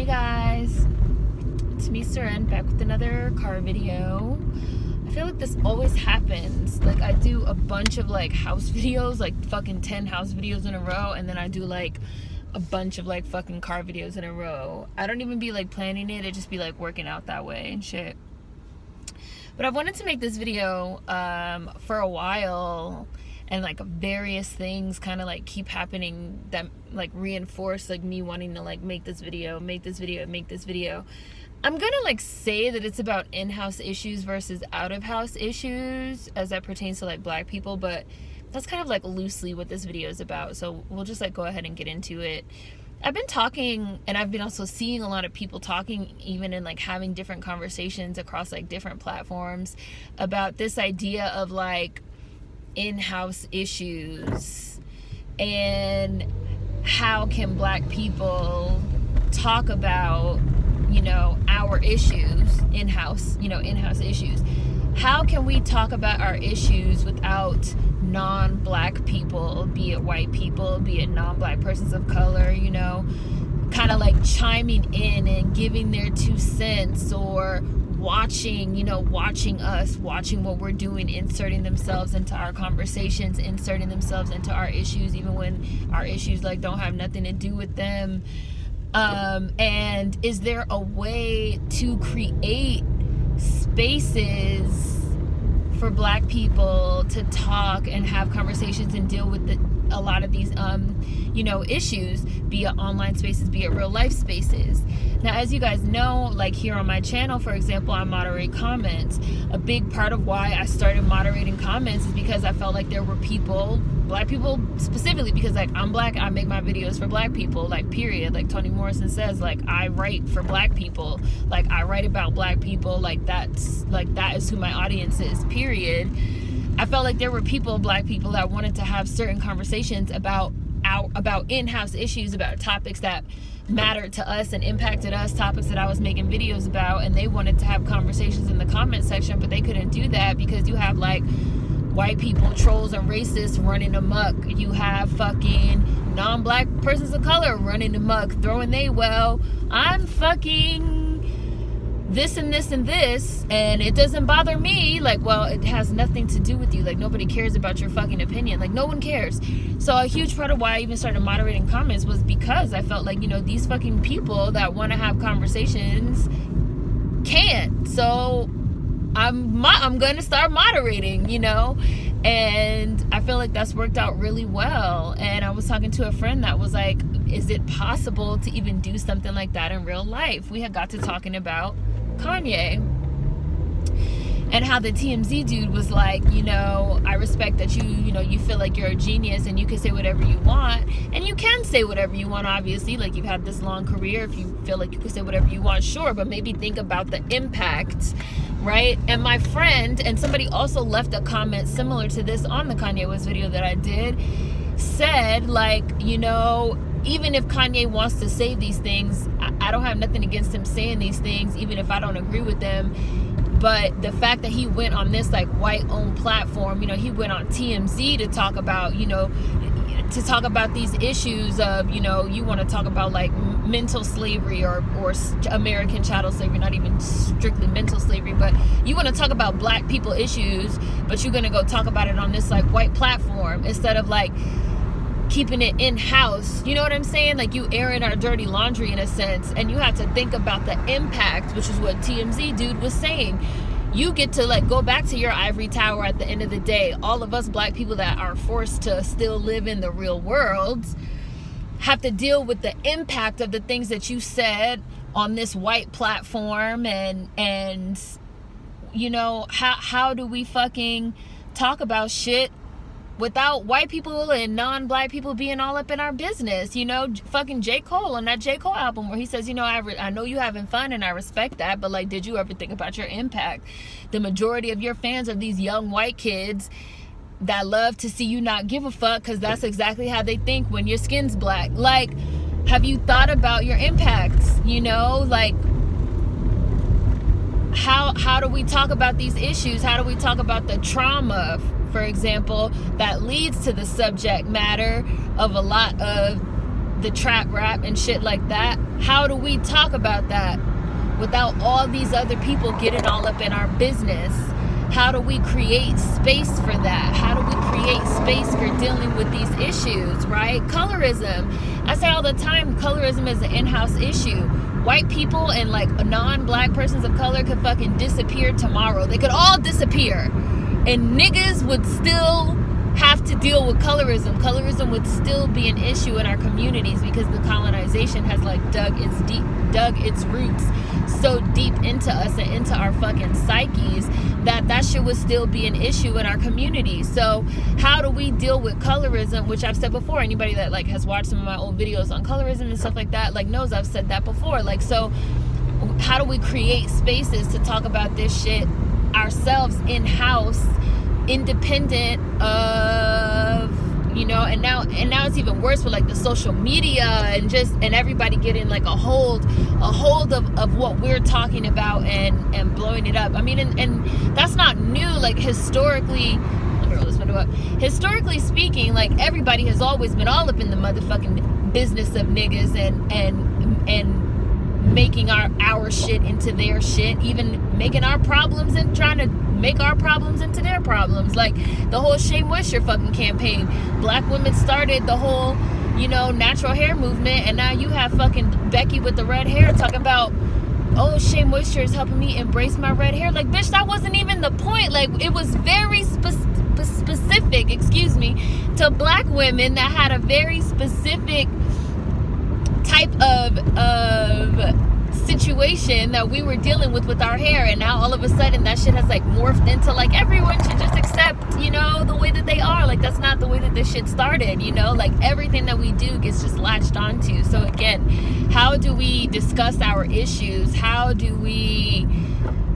Hey guys, it's me Seren back with another car video. I feel like this always happens. Like I do a bunch of like house videos, like fucking 10 house videos in a row, and then I do like a bunch of like fucking car videos in a row. I don't even be like planning it, it just be like working out that way and shit. But I've wanted to make this video for a while, and like various things kind of like keep happening that like reinforce like me wanting to like make this video. I'm gonna like say that it's about in-house issues versus out-of-house issues as that pertains to like black people, but that's kind of like loosely what this video is about, so we'll just like go ahead and get into it. I've been talking, and I've been also seeing a lot of people talking, even in like having different conversations across like different platforms, about this idea of like in-house issues and how can black people talk about, you know, our issues in-house, you know, in-house issues. How can we talk about our issues without non-black people, be it white people, be it non-black persons of color, you know, kind of like chiming in and giving their 2 cents, or watching, you know, watching us, watching what we're doing, inserting themselves into our conversations, inserting themselves into our issues, even when our issues like don't have nothing to do with them. And is there a way to create spaces for black people to talk and have conversations and deal with a lot of these you know, issues, be it online spaces, be it real life spaces? Now, as you guys know, like here on my channel, for example, I moderate comments. A big part of why I started moderating comments is because I felt like there were people, black people specifically, because like I'm black, I make my videos for black people, like period. Like Toni Morrison says, like I write for black people, like I write about black people, like that is who my audience is, period. I felt like there were people, black people, that wanted to have certain conversations about in-house issues, about topics that mattered to us and impacted us, topics that I was making videos about, and they wanted to have conversations in the comment section, but they couldn't do that because you have like white people, trolls and racists running amok. You have fucking non-black persons of color running amok, throwing they, well, I'm fucking this and this and this, and it doesn't bother me. Like, well, it has nothing to do with you. Like, nobody cares about your fucking opinion. Like, no one cares. So a huge part of why I even started moderating comments was because I felt like, you know, these fucking people that want to have conversations can't. So I'm gonna start moderating, you know, and I feel like that's worked out really well. And I was talking to a friend that was like, is it possible to even do something like that in real life? We had got to talking about Kanye and how the TMZ dude was like, you know, I respect that you know, you feel like you're a genius and you can say whatever you want, and you can say whatever you want, obviously, like you've had this long career. If you feel like you can say whatever you want, sure, but maybe think about the impact, right? And my friend, and somebody also left a comment similar to this on the Kanye West video that I did, said like, you know, even if Kanye wants to say these things, I don't have nothing against him saying these things, even if I don't agree with them. But the fact that he went on this like white-owned platform, you know, he went on TMZ to talk about, you know, to talk about these issues of, you know, you want to talk about like mental slavery or American chattel slavery, not even strictly mental slavery, but you want to talk about black people issues, but you're going to go talk about it on this like white platform instead of like keeping it in-house. You know what I'm saying? Like, you airing our dirty laundry in a sense, and you have to think about the impact, which is what TMZ dude was saying. You get to like go back to your ivory tower at the end of the day. All of us black people that are forced to still live in the real world have to deal with the impact of the things that you said on this white platform, and you know, how do we fucking talk about shit without white people and non-black people being all up in our business? You know, fucking J. Cole on that J. Cole album where he says, you know, I know you having fun and I respect that, but like, did you ever think about your impact? The majority of your fans are these young white kids that love to see you not give a fuck because that's exactly how they think when your skin's black. Like, have you thought about your impacts? You know, like, how do we talk about these issues? How do we talk about the trauma, for example, that leads to the subject matter of a lot of the trap rap and shit like that, how do we talk about that without all these other people getting all up in our business? How do we create space for that? How do we create space for dealing with these issues, right? Colorism. I say all the time, colorism is an in-house issue. White people and like non-black persons of color could fucking disappear tomorrow. They could all disappear. And niggas would still have to deal with colorism. Colorism would still be an issue in our communities because the colonization has like dug its roots so deep into us and into our fucking psyches that shit would still be an issue in our communities. So how do we deal with colorism, which I've said before? Anybody that like has watched some of my old videos on colorism and stuff like that like knows I've said that before. Like, so how do we create spaces to talk about this shit ourselves in-house, independent of, you know, and now it's even worse with like the social media and everybody getting like a hold of what we're talking about and blowing it up. I mean, and that's not new. Like historically, let me roll this window up. Historically speaking, like everybody has always been all up in the motherfucking business of niggas and making our shit into their shit, even making our problems and trying to make our problems into their problems. Like the whole Shea Moisture fucking campaign. Black women started the whole, you know, natural hair movement, and now you have fucking Becky with the red hair talking about, oh, Shea Moisture is helping me embrace my red hair. Like, bitch, that wasn't even the point. Like, it was very specific, to black women that had a very specific type of situation that we were dealing with our hair, and now all of a sudden that shit has like morphed into like everyone should just accept, you know, the way that they are. Like, that's not the way that this shit started, you know. Like, everything that we do gets just latched onto. So again, how do we discuss our issues? How do we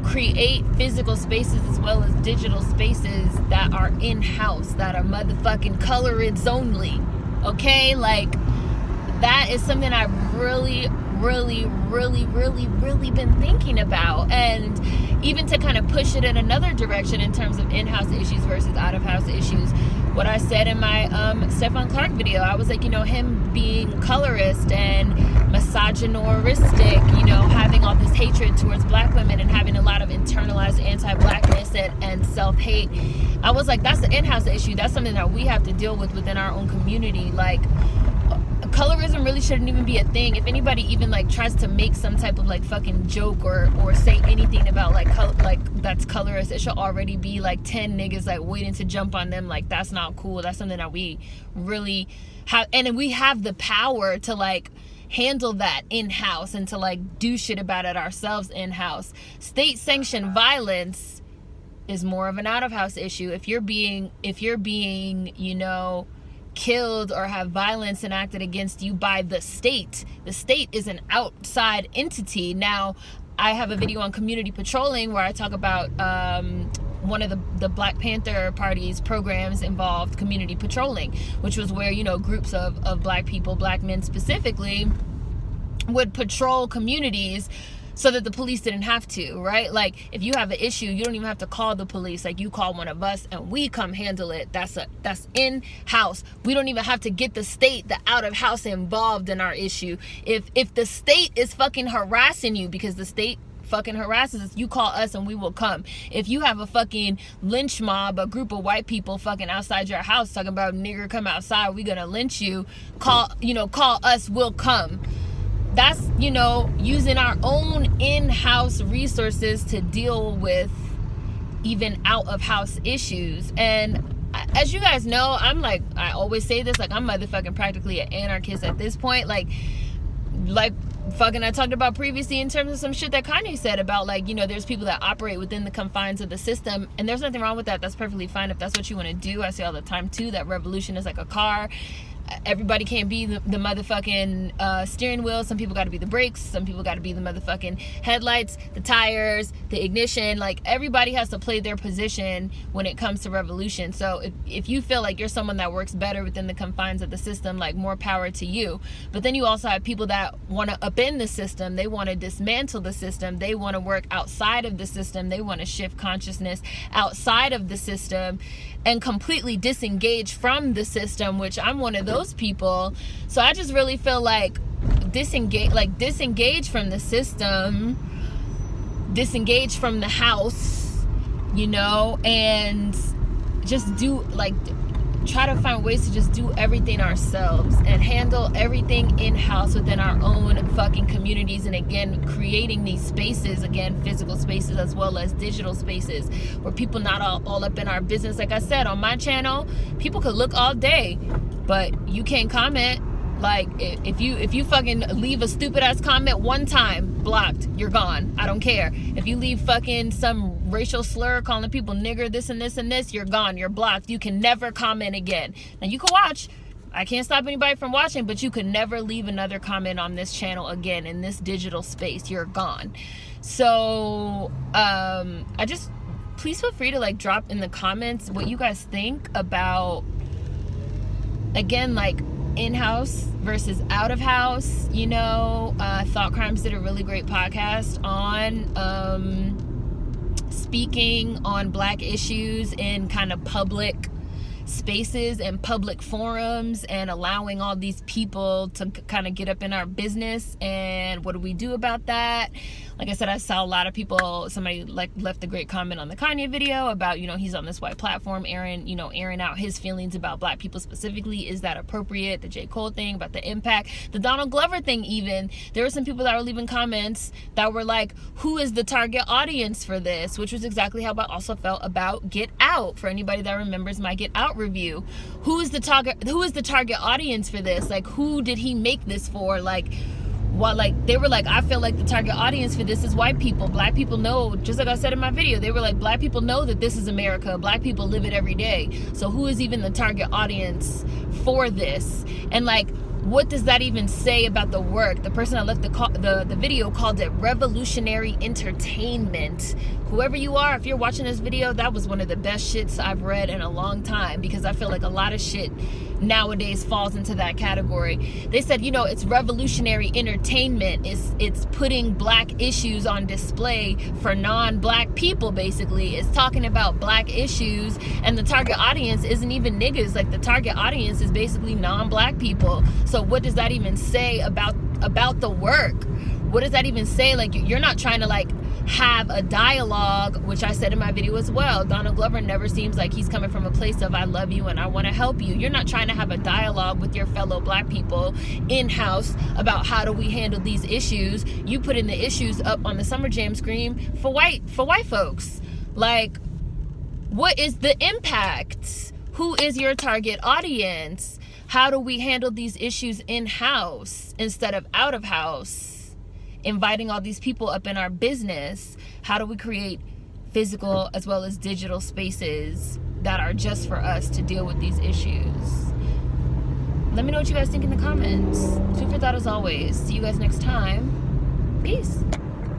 create physical spaces as well as digital spaces that are in-house, that are motherfucking colorids only? Okay, like, that is something I've really been thinking about. And even to kind of push it in another direction in terms of in-house issues versus out-of-house issues, what I said in my Stephon Clark video, I was like, you know, him being colorist and misogynoristic, you know, having all this hatred towards black women and having a lot of internalized anti-blackness and self-hate, I was like, that's the in-house issue. That's something that we have to deal with within our own community. Like, colorism really shouldn't even be a thing. If anybody even like tries to make some type of like fucking joke or say anything about like that's colorist, it should already be like 10 niggas like waiting to jump on them. Like, that's not cool. That's something that we really have, and we have the power to like handle that in-house and to like do shit about it ourselves in-house. State sanctioned violence is more of an out-of-house issue. If you're being, you know, killed or have violence enacted against you by the state is an outside entity. Now, I have a video on community patrolling where I talk about one of the Black Panther Party's programs involved community patrolling, which was where, you know, groups of black people, black men specifically, would patrol communities so that the police didn't have to, right? Like, if you have an issue, you don't even have to call the police. Like, you call one of us and we come handle it. That's in-house. We don't even have to get the state, the out-of-house involved in our issue. If the state is fucking harassing you, because the state fucking harasses us, you call us and we will come. If you have a fucking lynch mob, a group of white people fucking outside your house talking about, nigger, come outside, we gonna lynch you, call us, we'll come. That's, you know, using our own in-house resources to deal with even out-of-house issues. And as you guys know, I always say this, like, I'm motherfucking practically an anarchist at this point. Like fucking I talked about previously in terms of some shit that Kanye said about, like, you know, there's people that operate within the confines of the system, and there's nothing wrong with that. That's perfectly fine if that's what you want to do. I say all the time too that revolution is like a car. Everybody can't be the motherfucking steering wheel. Some people got to be the brakes. Some people got to be the motherfucking headlights, the tires, the ignition. Like, everybody has to play their position when it comes to revolution. So if you feel like you're someone that works better within the confines of the system, like, more power to you. But then you also have people that want to upend the system. They want to dismantle the system. They want to work outside of the system. They want to shift consciousness outside of the system and completely disengage from the system, which I'm one of those those people. So I just really feel like disengage from the system, disengage from the house, you know, and just try to find ways to just do everything ourselves and handle everything in-house within our own fucking communities. And again, creating these spaces, again, physical spaces as well as digital spaces, where people not all up in our business. Like I said, on my channel, people could look all day, but you can't comment. Like, if you fucking leave a stupid ass comment one time, blocked, you're gone. I don't care. If you leave fucking some racial slur calling people nigger, this and this and this, you're gone. You're blocked. You can never comment again. Now, you can watch. I can't stop anybody from watching, but you can never leave another comment on this channel again in this digital space. You're gone. So, please feel free to, like, drop in the comments what you guys think about, again, like, in-house versus out-of-house. You know, Thought Crimes did a really great podcast on speaking on Black issues in kind of public spaces and public forums, and allowing all these people to kind of get up in our business. And what do we do about that? Like I said, I saw a lot of people, somebody like left a great comment on the Kanye video about, you know, he's on this white platform airing out his feelings about Black people specifically. Is that appropriate? The K.O.D thing about the impact, the Donald Glover thing, even there were some people that were leaving comments that were like, who is the target audience for this? Which was exactly how I also felt about Get Out. For anybody that remembers my Get Out review, who is the target audience for this? Like, who did he make this for? Like, what, like, they were like, I feel like the target audience for this is white people. Black people know, just like I said in my video, they were like, Black people know that this is America. Black people live it every day. So who is even the target audience for this? And like, what does that even say about the work? The person that left the video called it revolutionary entertainment. Whoever you are, if you're watching this video, that was one of the best shits I've read in a long time, because I feel like a lot of shit nowadays falls into that category. They said, you know, it's revolutionary entertainment. It's putting Black issues on display for non-Black people, basically. It's talking about Black issues, and the target audience isn't even niggas. Like, the target audience is basically non-Black people. So what does that even say about the work? What does that even say? Like, you're not trying to, like, have a dialogue, which I said in my video as well. Donald Glover never seems like he's coming from a place of I love you and I want to help you. You're not trying to have a dialogue with your fellow Black people in-house about how do we handle these issues. You putting the issues up on the Summer Jam screen for white folks. Like, what is the impact? Who is your target audience? How do we handle these issues in-house instead of out-of-house? Inviting all these people up in our business. How do we create physical as well as digital spaces that are just for us to deal with these issues? Let me know what you guys think in the comments. Food for thought as always. See you guys next time. Peace.